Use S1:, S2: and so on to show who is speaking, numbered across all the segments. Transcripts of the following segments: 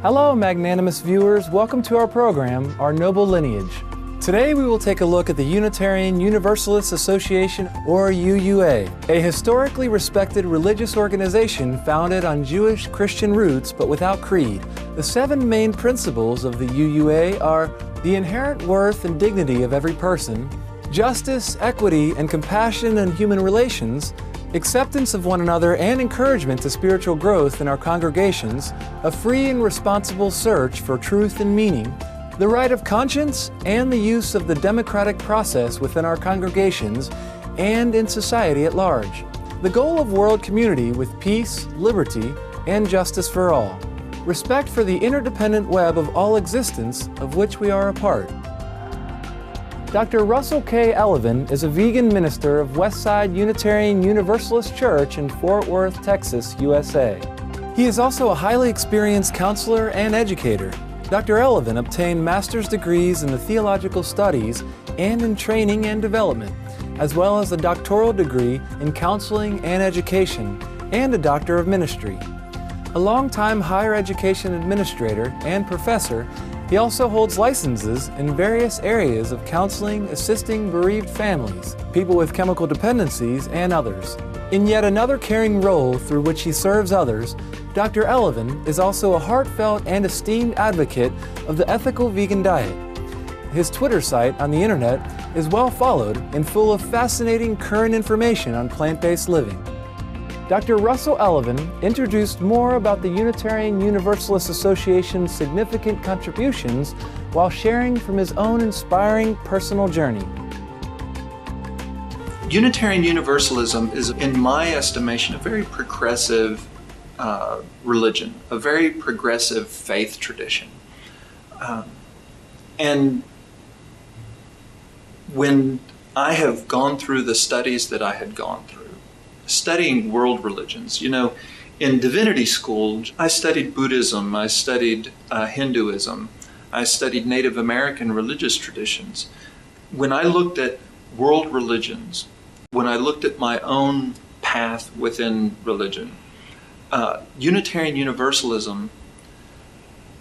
S1: Hello, magnanimous viewers. Welcome to our program, Our Noble Lineage. Today we will take a look at the Unitarian Universalist Association, or UUA, a historically respected religious organization founded on Jewish Christian roots but without creed. The 7 main principles of the UUA are the inherent worth and dignity of every person, justice, equity, and compassion in human relations, acceptance of one another and encouragement to spiritual growth in our congregations, a free and responsible search for truth and meaning, the right of conscience, and the use of the democratic process within our congregations and in society at large. The goal of world community with peace, liberty, and justice for all. Respect for the interdependent web of all existence of which we are a part. Dr. Russell K. Elleven is a vegan minister of Westside Unitarian Universalist Church in Fort Worth, Texas, USA. He is also a highly experienced counselor and educator. Dr. Elleven obtained master's degrees in the theological studies and in training and development, as well as a doctoral degree in counseling and education, and a doctor of ministry. A longtime higher education administrator and professor, he also holds licenses in various areas of counseling, assisting bereaved families, people with chemical dependencies, and others. In yet another caring role through which he serves others, Dr. Elleven is also a heartfelt and esteemed advocate of the ethical vegan diet. His Twitter site on the internet is well followed and full of fascinating current information on plant-based living. Dr. Russell Elleven introduced more about the Unitarian Universalist Association's significant contributions while sharing from his own inspiring personal journey.
S2: Unitarian Universalism is, in my estimation, a very progressive religion, a very progressive faith tradition. And when I have gone through the studies that I had gone through, studying world religions. You know, in divinity school, I studied Buddhism, I studied Hinduism, I studied Native American religious traditions. When I looked at world religions, when I looked at my own path within religion, Unitarian Universalism,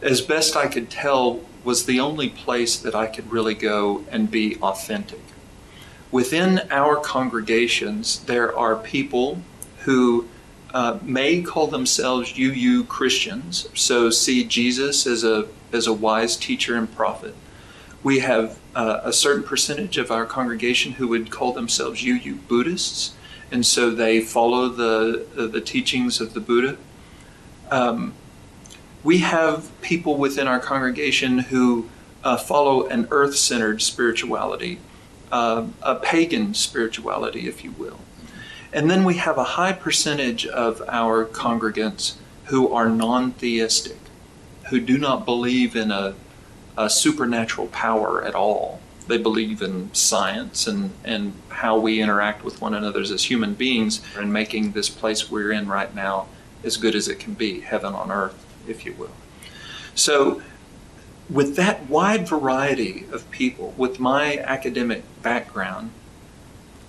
S2: as best I could tell, was the only place that I could really go and be authentic. Within our congregations, there are people who may call themselves UU Christians, so see Jesus as a wise teacher and prophet. We have a certain percentage of our congregation who would call themselves UU Buddhists, and so they follow the teachings of the Buddha. We have people within our congregation who follow an earth-centered spirituality, a pagan spirituality, if you will. And then we have a high percentage of our congregants who are non-theistic, who do not believe in a supernatural power at all. They believe in science and how we interact with one another as human beings and making this place we're in right now as good as it can be, heaven on earth, if you will. So with that wide variety of people, with my academic background,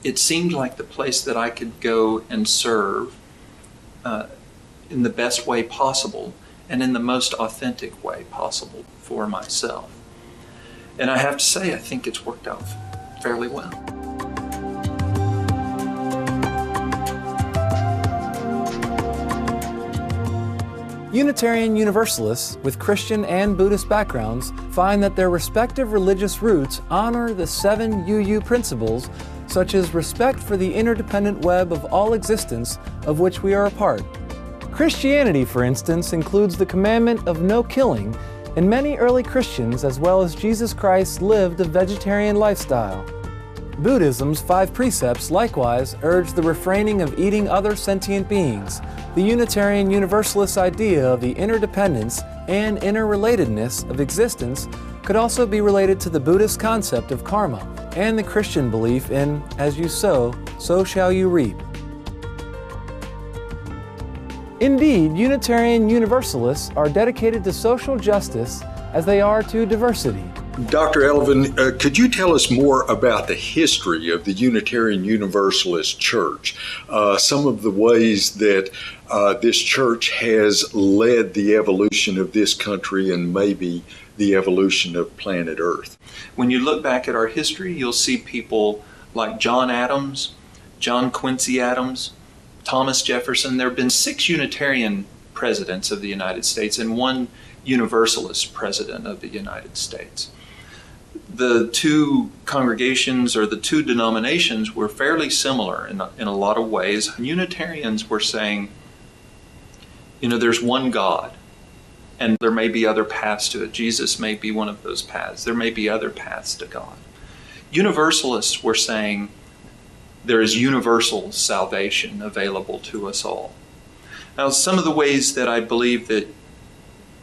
S2: it seemed like the place that I could go and serve in the best way possible and in the most authentic way possible for myself. And I have to say, I think it's worked out fairly well.
S1: Unitarian Universalists with Christian and Buddhist backgrounds find that their respective religious roots honor the 7 UU principles, such as respect for the interdependent web of all existence of which we are a part. Christianity, for instance, includes the commandment of no killing, and many early Christians, as well as Jesus Christ, lived a vegetarian lifestyle. Buddhism's 5 precepts likewise urge the refraining of eating other sentient beings. The Unitarian Universalist idea of the interdependence and interrelatedness of existence could also be related to the Buddhist concept of karma and the Christian belief in, as you sow, so shall you reap. Indeed, Unitarian Universalists are dedicated to social justice as they are to diversity.
S3: Dr. Elleven, could you tell us more about the history of the Unitarian Universalist Church? Some of the ways that this church has led the evolution of this country and maybe the evolution of planet Earth.
S2: When you look back at our history, you'll see people like John Adams, John Quincy Adams, Thomas Jefferson. There have been 6 Unitarian presidents of the United States and 1 Universalist president of the United States. The 2 congregations or the 2 denominations were fairly similar in a lot of ways. Unitarians were saying, there's one God, and there may be other paths to it. Jesus may be one of those paths. There may be other paths to God. Universalists were saying there is universal salvation available to us all. Now, some of the ways that I believe that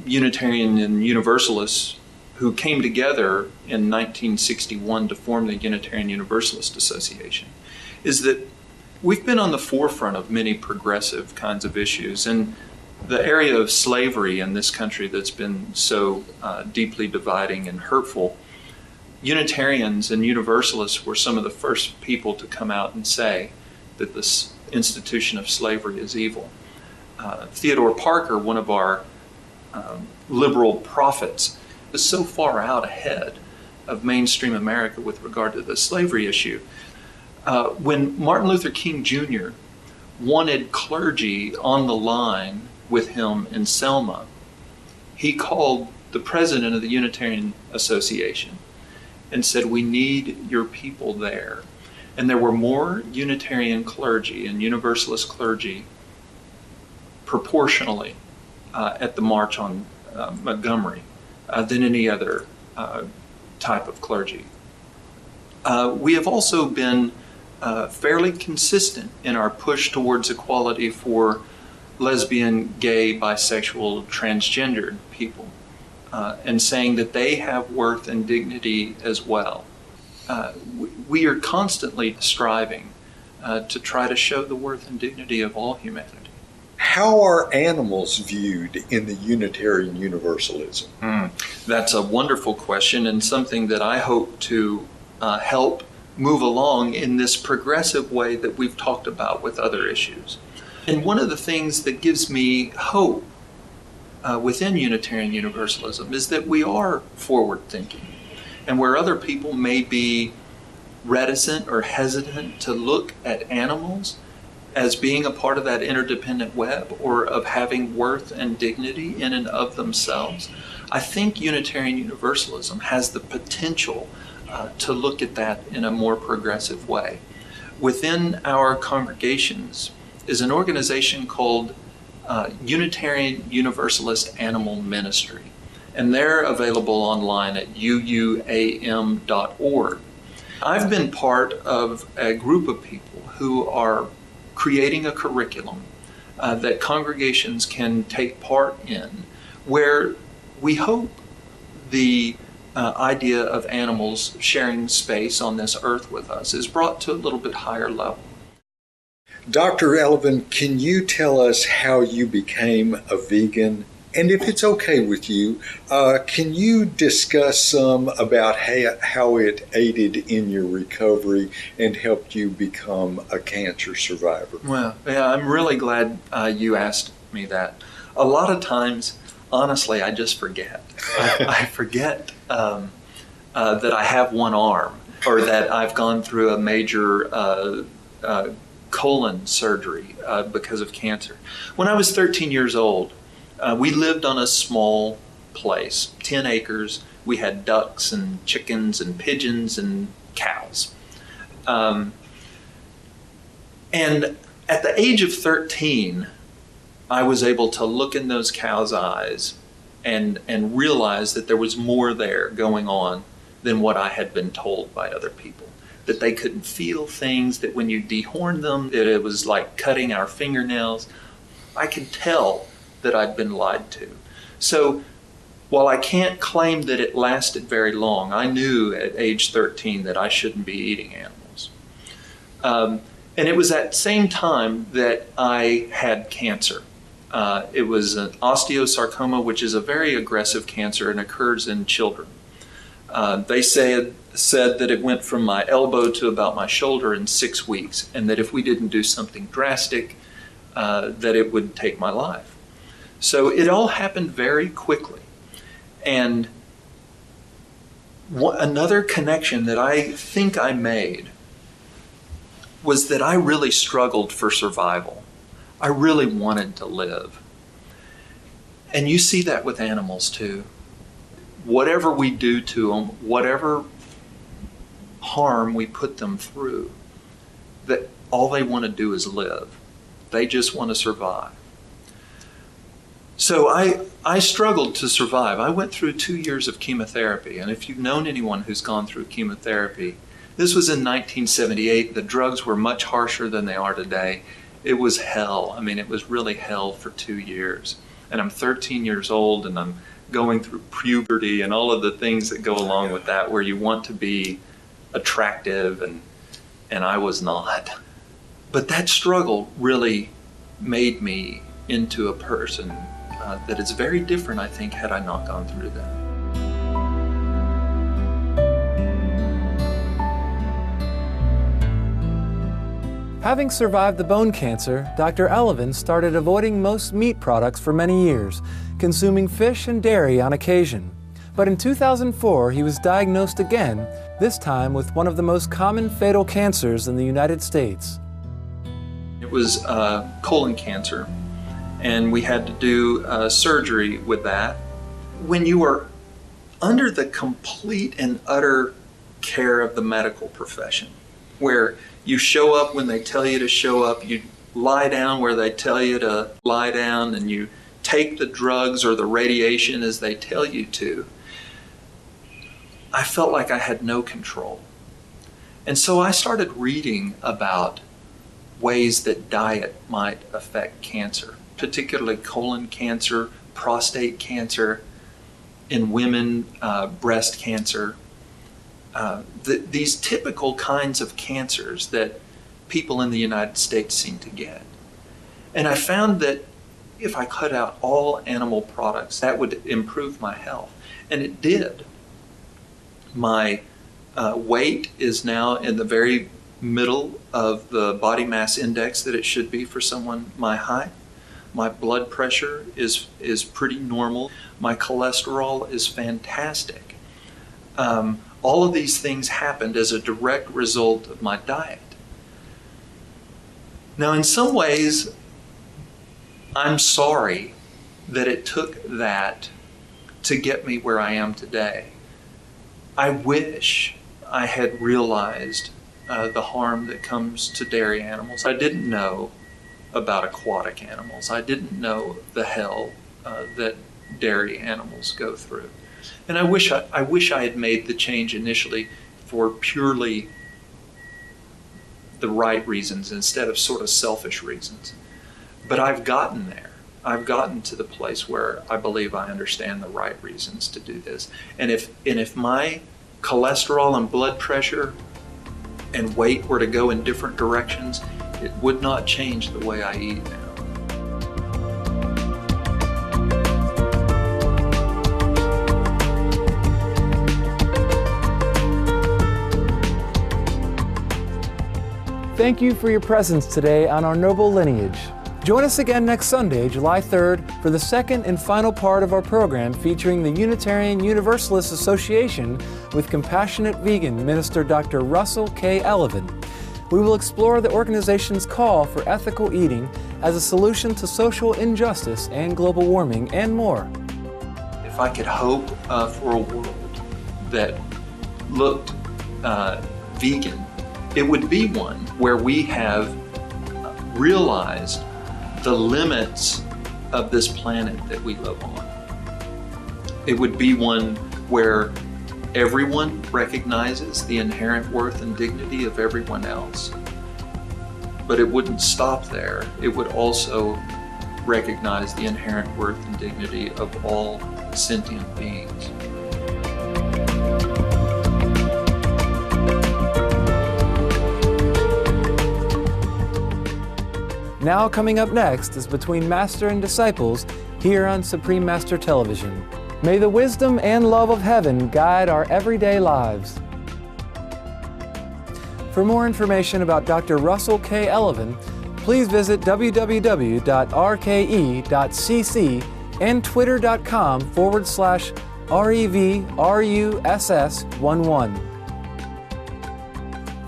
S2: Unitarian and Universalists who came together in 1961 to form the Unitarian Universalist Association is that we've been on the forefront of many progressive kinds of issues. And the area of slavery in this country that's been so deeply dividing and hurtful, Unitarians and Universalists were some of the first people to come out and say that this institution of slavery is evil. Theodore Parker, one of our liberal prophets, is so far out ahead of mainstream America with regard to the slavery issue. When Martin Luther King Jr. wanted clergy on the line with him in Selma, he called the president of the Unitarian Association and said, "We need your people there." And there were more Unitarian clergy and Universalist clergy proportionally at the March on Montgomery than any other type of clergy. We have also been fairly consistent in our push towards equality for lesbian, gay, bisexual, transgendered people, and saying that they have worth and dignity as well. We are constantly striving to try to show the worth and dignity of all humanity.
S3: How are animals viewed in the Unitarian Universalism?
S2: That's a wonderful question, and something that I hope to help move along in this progressive way that we've talked about with other issues. And one of the things that gives me hope within Unitarian Universalism is that we are forward thinking. And where other people may be reticent or hesitant to look at animals as being a part of that interdependent web or of having worth and dignity in and of themselves, I think Unitarian Universalism has the potential to look at that in a more progressive way. Within our congregations is an organization called Unitarian Universalist Animal Ministry, and they're available online at uuam.org. I've been part of a group of people who are creating a curriculum that congregations can take part in, where we hope the idea of animals sharing space on this earth with us is brought to a little bit higher level.
S3: Dr. Elleven, can you tell us how you became a vegan? And if it's okay with you, can you discuss some about how it aided in your recovery and helped you become a cancer survivor?
S2: Well, yeah, I'm really glad you asked me that. A lot of times, honestly, I just forget. I forget that I have one arm, or that I've gone through a major colon surgery because of cancer. When I was 13 years old, we lived on a small place, 10 acres. We had ducks and chickens and pigeons and cows. And at the age of 13, I was able to look in those cows' eyes and realize that there was more there going on than what I had been told by other people. That they couldn't feel things, that when you dehorned them, that it was like cutting our fingernails. I could tell that I'd been lied to. So while I can't claim that it lasted very long, I knew at age 13 that I shouldn't be eating animals. And it was at the same time that I had cancer. It was an osteosarcoma, which is a very aggressive cancer and occurs in children. They said that it went from my elbow to about my shoulder in 6 weeks, and that if we didn't do something drastic, that it would take my life. So it all happened very quickly. And another connection that I think I made was that I really struggled for survival. I really wanted to live. And you see that with animals too. Whatever we do to them, whatever harm we put them through, that all they want to do is live. They just want to survive. So I struggled to survive. I went through 2 years of chemotherapy, and if you've known anyone who's gone through chemotherapy, this was in 1978. The drugs were much harsher than they are today. It was hell. I mean, it was really hell for 2 years. And I'm 13 years old, and I'm going through puberty and all of the things that go along with that, where you want to be attractive, and I was not. But that struggle really made me into a person that is very different, I think, had I not gone through that.
S1: Having survived the bone cancer, Dr. Elleven started avoiding most meat products for many years, consuming fish and dairy on occasion. But in 2004, he was diagnosed again, this time with one of the most common fatal cancers in the United States.
S2: It was colon cancer, and we had to do surgery with that. When you are under the complete and utter care of the medical profession, where you show up when they tell you to show up, you lie down where they tell you to lie down, and you take the drugs or the radiation as they tell you to, I felt like I had no control. And so I started reading about ways that diet might affect cancer, particularly colon cancer, prostate cancer, in women, breast cancer. These typical kinds of cancers that people in the United States seem to get. And I found that if I cut out all animal products, that would improve my health. And it did. My weight is now in the very middle of the body mass index that it should be for someone my height. My blood pressure is pretty normal. My cholesterol is fantastic. All of these things happened as a direct result of my diet. Now, in some ways, I'm sorry that it took that to get me where I am today. I wish I had realized the harm that comes to dairy animals. I didn't know about aquatic animals. I didn't know the hell that dairy animals go through. And I wish I had made the change initially for purely the right reasons instead of sort of selfish reasons. But I've gotten there. I've gotten to the place where I believe I understand the right reasons to do this. And if my cholesterol and blood pressure and weight were to go in different directions, it would not change the way I eat now.
S1: Thank you for your presence today on Our Noble Lineage. Join us again next Sunday, July 3rd, for the second and final part of our program featuring the Unitarian Universalist Association with compassionate vegan minister Dr. Russell K. Elleven. We will explore the organization's call for ethical eating as a solution to social injustice and global warming, and more.
S2: If I could hope for a world that looked vegan, it would be one where we have realized the limits of this planet that we live on. It would be one where everyone recognizes the inherent worth and dignity of everyone else. But it wouldn't stop there. It would also recognize the inherent worth and dignity of all sentient beings.
S1: Now coming up next is Between Master and Disciples here on Supreme Master Television. May the wisdom and love of heaven guide our everyday lives. For more information about Dr. Russell K. Elleven, please visit www.rke.cc and twitter.com/REVRUSS11.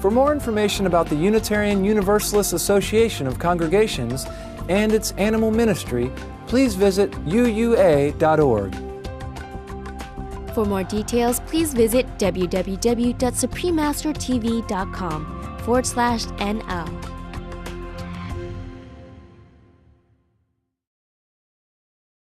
S1: For more information about the Unitarian Universalist Association of Congregations and its animal ministry, please visit uua.org.
S4: For more details, please visit www.suprememastertv.com/NL.